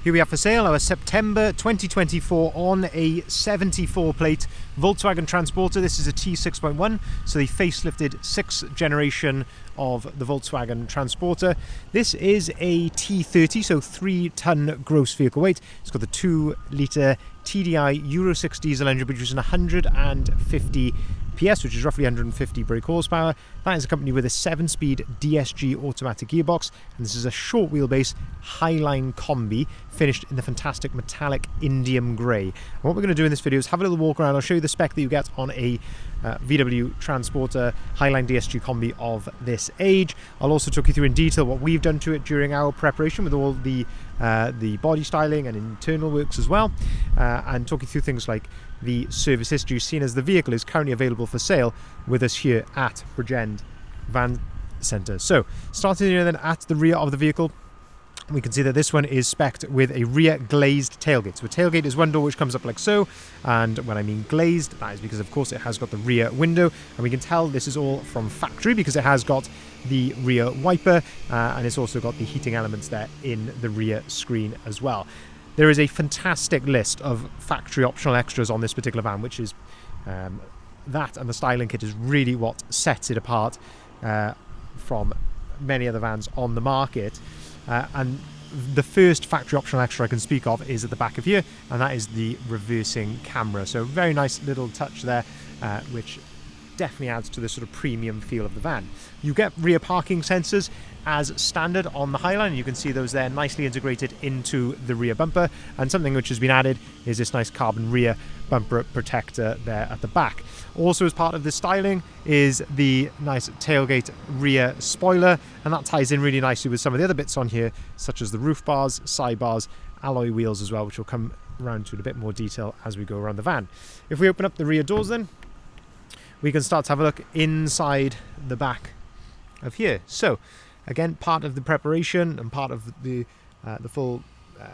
Here we have for sale our September 2024 on a 74 plate Volkswagen Transporter. This is a T6.1, so the facelifted 6th generation of the Volkswagen Transporter. This is a T30, so 3-ton gross vehicle weight. It's got the 2-litre TDI Euro 6 diesel engine producing 150 PS, which is roughly 150 brake horsepower. That is accompanied with a 7-speed DSG automatic gearbox, and this is a short wheelbase Highline Kombi finished in the fantastic metallic indium grey. And what we're going to do in this video is have a little walk around. I'll show you the spec that you get on a VW Transporter Highline DSG Kombi of this age. I'll also talk you through in detail what we've done to it during our preparation with all the body styling and internal works as well, and talk you through things like the service history, seen as the vehicle is currently available for sale with us here at Bridgend Van Centre. So starting here then at the rear of the vehicle, we can see that this one is spec'd with a rear glazed tailgate. So a tailgate is one door which comes up like so, and when I mean glazed, that is because of course it has got the rear window, and we can tell this is all from factory because it has got the rear wiper, and it's also got the heating elements there in the rear screen as well. There is a fantastic list of factory optional extras on this particular van, which is that and the styling kit is really what sets it apart from many other vans on the market. And the first factory optional extra I can speak of is at the back of here, and that is the reversing camera. So very nice little touch there, which definitely adds to the sort of premium feel of the van. You get rear parking sensors as standard on the Highline. You can see those there nicely integrated into the rear bumper, and something which has been added is this nice carbon rear bumper protector there at the back. Also as part of the styling is the nice tailgate rear spoiler, and that ties in really nicely with some of the other bits on here, such as the roof bars, side bars, alloy wheels as well, which will come around to in a bit more detail as we go around the van. If we open up the rear doors then, we can start to have a look inside the back of here. So again, part of the preparation and part of the full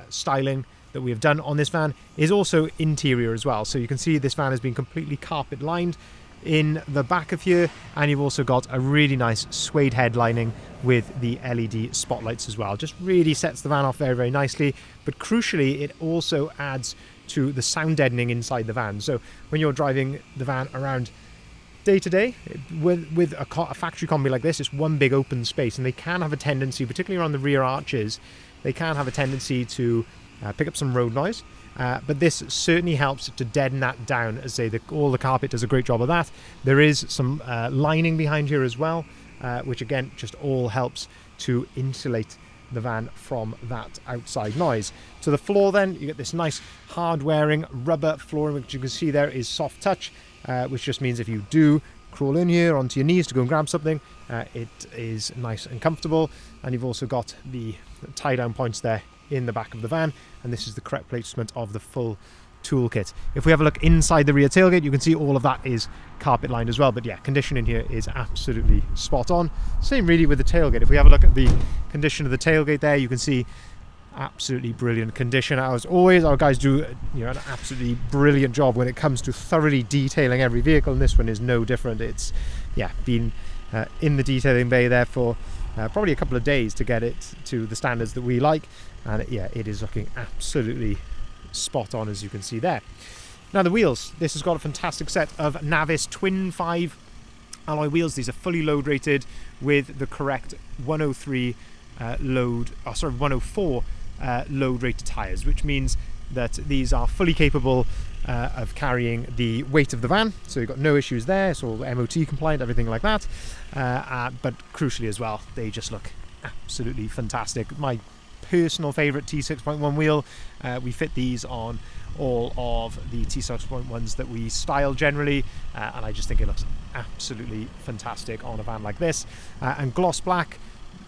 styling that we have done on this van is also interior as well. So you can see this van has been completely carpet lined in the back of here, and you've also got a really nice suede headlining with the LED spotlights as well. Just really sets the van off very, very nicely, but crucially it also adds to the sound deadening inside the van. So when you're driving the van around day to day with a factory Kombi like this, it's one big open space, and they can have a tendency, particularly around the rear arches, they can have a tendency to pick up some road noise, but this certainly helps to deaden that down. As I say, all the carpet does a great job of that. There is some lining behind here as well, which again just all helps to insulate the van from that outside noise. To the floor then, you get this nice hard wearing rubber flooring, which you can see there is soft touch, which just means if you do crawl in here onto your knees to go and grab something, it is nice and comfortable. And you've also got the tie down points there in the back of the van, and this is the correct placement of the full toolkit. If we have a look inside the rear tailgate, you can see all of that is carpet lined as well, but yeah, condition in here is absolutely spot on. Same really with the tailgate. If we have a look at the condition of the tailgate there, you can see absolutely brilliant condition. As always, our guys do an absolutely brilliant job when it comes to thoroughly detailing every vehicle, and this one is no different. It's been in the detailing bay there for probably a couple of days to get it to the standards that we like, and it is looking absolutely spot on, as you can see there. Now the wheels, this has got a fantastic set of Navis Twin-5 alloy wheels. These are fully load rated with the correct 104 load rated tyres, which means that these are fully capable of carrying the weight of the van, so you've got no issues there. It's all MOT compliant, everything like that, but crucially as well, they just look absolutely fantastic. My personal favourite T6.1 wheel. We fit these on all of the T6.1s that we style generally, and I just think it looks absolutely fantastic on a van like this. And gloss black,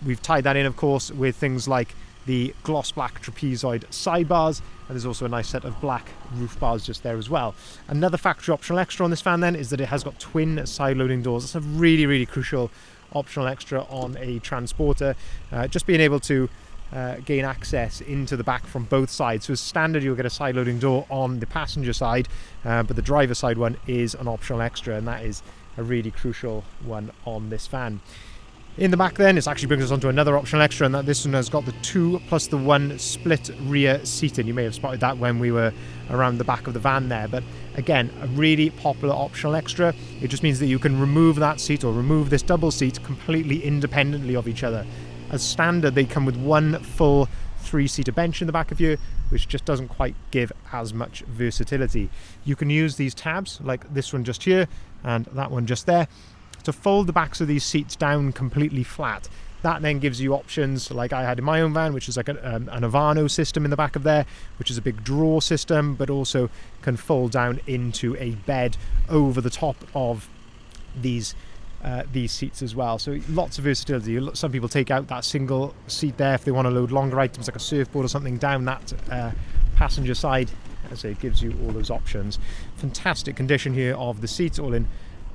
we've tied that in of course with things like the gloss black trapezoid sidebars, and there's also a nice set of black roof bars just there as well. Another factory optional extra on this van then is that it has got twin side loading doors. That's a really, really crucial optional extra on a Transporter, just being able to gain access into the back from both sides. So as standard, you'll get a side loading door on the passenger side, but the driver side one is an optional extra, and that is a really crucial one on this van. In the back then, it actually brings us onto another optional extra, and that this one has got the 2+1 split rear seating. You may have spotted that when we were around the back of the van there, but again, a really popular optional extra. It just means that you can remove that seat or remove this double seat completely independently of each other. As standard, they come with one full 3-seater bench in the back of you, which just doesn't quite give as much versatility. You can use these tabs, like this one just here and that one just there, to fold the backs of these seats down completely flat. That then gives you options like I had in my own van, which is like an Avano system in the back of there, which is a big drawer system, but also can fold down into a bed over the top of these seats as well. So lots of versatility. Some people take out that single seat there if they want to load longer items like a surfboard or something down that passenger side. So it gives you all those options. Fantastic condition here of the seats, all in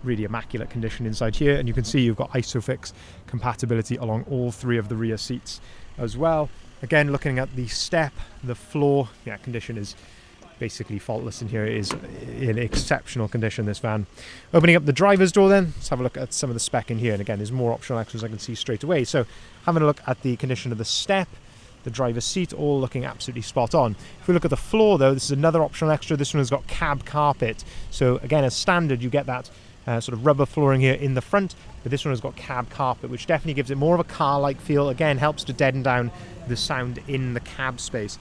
really immaculate condition inside here, and you can see you've got ISOFIX compatibility along all 3 of the rear seats as well. Again, looking at the step, the floor, condition is basically faultless in here. It is in exceptional condition, this van. Opening up the driver's door then, let's have a look at some of the spec in here, and again, there's more optional extras I can see straight away. So having a look at the condition of the step, the driver's seat, all looking absolutely spot on. If we look at the floor though, this is another optional extra. This one has got cab carpet. So again, as standard, you get that sort of rubber flooring here in the front, but this one has got cab carpet, which definitely gives it more of a car-like feel. Again, helps to deaden down the sound in the cab space.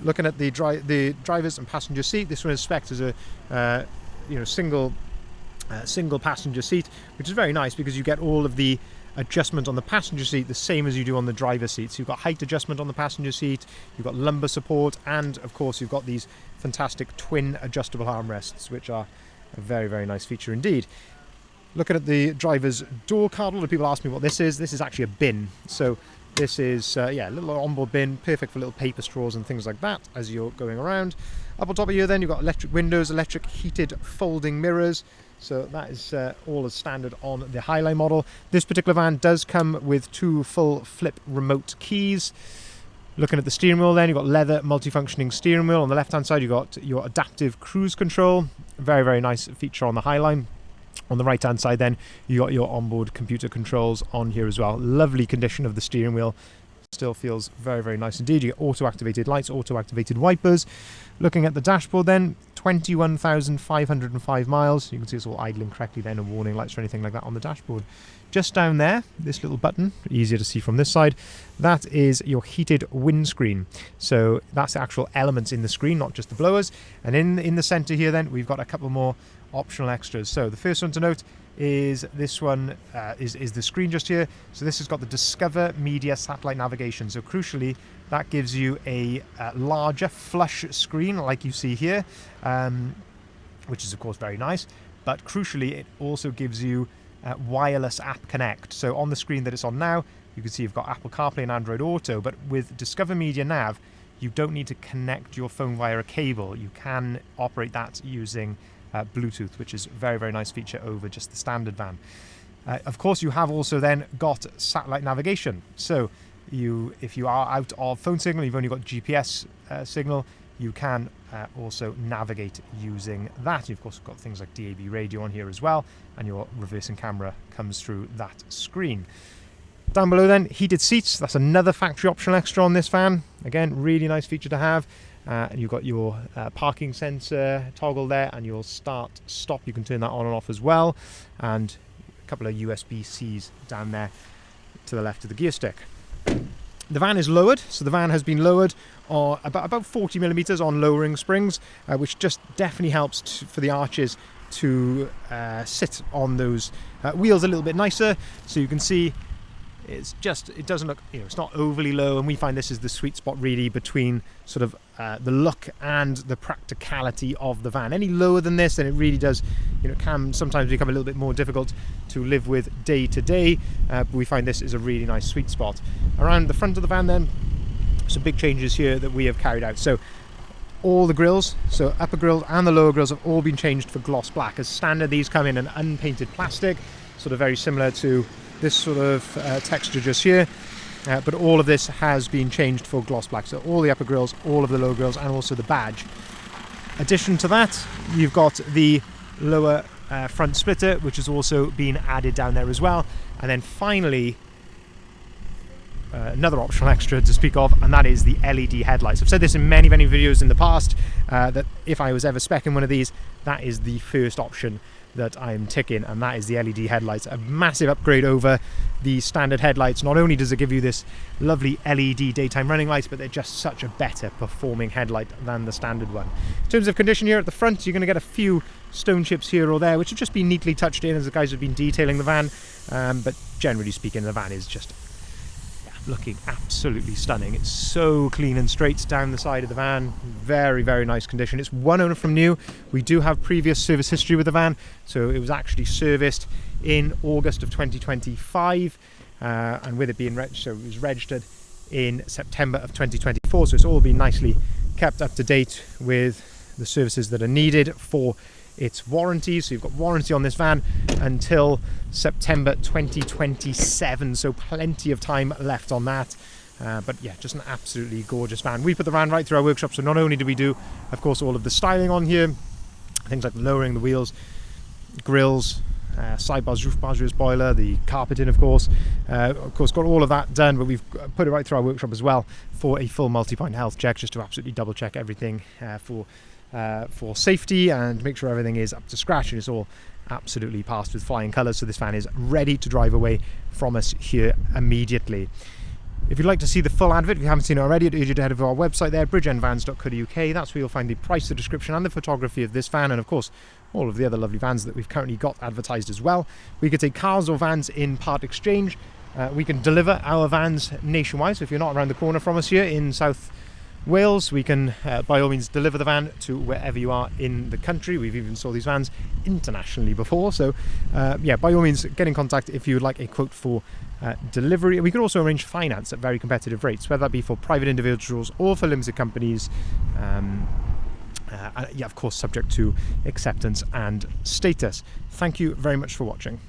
Looking at the driver's and passenger seat, this one is spec'd as a single passenger seat, which is very nice because you get all of the adjustment on the passenger seat the same as you do on the driver's seat. So you've got height adjustment on the passenger seat, you've got lumbar support, and of course you've got these fantastic twin adjustable armrests, which are a very, very nice feature indeed. Looking at the driver's door card, a lot of people ask me what this is. This is actually a bin. So this is a little onboard bin, perfect for little paper straws and things like that as you're going around. Up on top of here then, you've got electric windows, electric heated folding mirrors. So that is all as standard on the Highline model. This particular van does come with 2 full flip remote keys. Looking at the steering wheel then, you've got leather multifunctioning steering wheel. On the left hand side, you've got your adaptive cruise control. Very, very nice feature on the Highline. On the right hand side then, you got your onboard computer controls on here as well. Lovely condition of the steering wheel. Still feels very, very nice indeed. You get auto-activated lights, auto-activated wipers. Looking at the dashboard then, 21,505 miles. You can see it's all idling correctly then, no warning lights or anything like that on the dashboard. Just down there, this little button, easier to see from this side, that is your heated windscreen. So that's the actual elements in the screen, not just the blowers. And in the center here then, we've got a couple more optional extras. So the first one to note is this one, is the screen just here. So this has got the Discover Media satellite navigation. So crucially, that gives you a larger flush screen like you see here, which is of course very nice. But crucially, it also gives you wireless app connect. So on the screen that it's on now, you can see you've got Apple CarPlay and Android Auto, but with Discover Media Nav, you don't need to connect your phone via a cable. You can operate that using Bluetooth, which is a very, very nice feature over just the standard van. Of course, you have also then got satellite navigation. So if you are out of phone signal, you've only got GPS signal, you can also navigate using that. You've of course got things like DAB radio on here as well, and your reversing camera comes through that screen. Down below then, heated seats. That's another factory optional extra on this van. Again, really nice feature to have. And you've got your parking sensor toggle there, and your start stop, you can turn that on and off as well, and a couple of USB-Cs down there to the left of the gear stick. The van is lowered, so the van has been lowered about 40 millimeters on lowering springs, which just definitely helps for the arches to sit on those wheels a little bit nicer. So you can see it doesn't look, it's not overly low, and we find this is the sweet spot really between sort of the look and the practicality of the van. Any lower than this, then it really does, can sometimes become a little bit more difficult to live with day to day, but we find this is a really nice sweet spot. Around the front of the van then, some big changes here that we have carried out. So all the grills, so upper grills and the lower grills, have all been changed for gloss black. As standard, these come in an unpainted plastic, sort of very similar to this sort of texture just here, but all of this has been changed for gloss black. So all the upper grills, all of the lower grills, and also the badge. Addition to that, you've got the lower front splitter, which has also been added down there as well. And then finally, another optional extra to speak of, and that is the LED headlights. I've said this in many videos in the past, that if I was ever speccing one of these, that is the first option that I'm ticking, and that is the LED headlights. A massive upgrade over the standard headlights. Not only does it give you this lovely LED daytime running lights, but they're just such a better performing headlight than the standard one. In terms of condition here at the front, you're going to get a few stone chips here or there, which have just been neatly touched in as the guys have been detailing the van, but generally speaking, the van is just looking absolutely stunning. It's so clean and straight down the side of the van. Very, very nice condition. It's one owner from new. We do have previous service history with the van, so it was actually serviced in August of 2025, and with it being so it was registered in September of 2024, so it's all been nicely kept up to date with the services that are needed for its warranty. So you've got warranty on this van until September 2027, so plenty of time left on that. But yeah, just an absolutely gorgeous van. We put the van right through our workshop, so not only do we do, of course, all of the styling on here, things like lowering the wheels, grills, sidebars, roof bars, rear spoiler, the carpeting, of course, got all of that done, but we've put it right through our workshop as well for a full multi-point health check, just to absolutely double check everything for safety and make sure everything is up to scratch and it's all absolutely passed with flying colours. So this van is ready to drive away from us here immediately. If you'd like to see the full advert, if you haven't seen it already, I'd urge you to head over to our website there, bridgendvans.co.uk. That's where you'll find the price, the description and the photography of this van, and of course all of the other lovely vans that we've currently got advertised as well. We could take cars or vans in part exchange. We can deliver our vans nationwide, so if you're not around the corner from us here in South Wales, we can by all means deliver the van to wherever you are in the country. We've even sold these vans internationally before, so yeah, by all means get in contact if you would like a quote for delivery. We could also arrange finance at very competitive rates, whether that be for private individuals or for limited companies, yeah, of course subject to acceptance and status. Thank you very much for watching.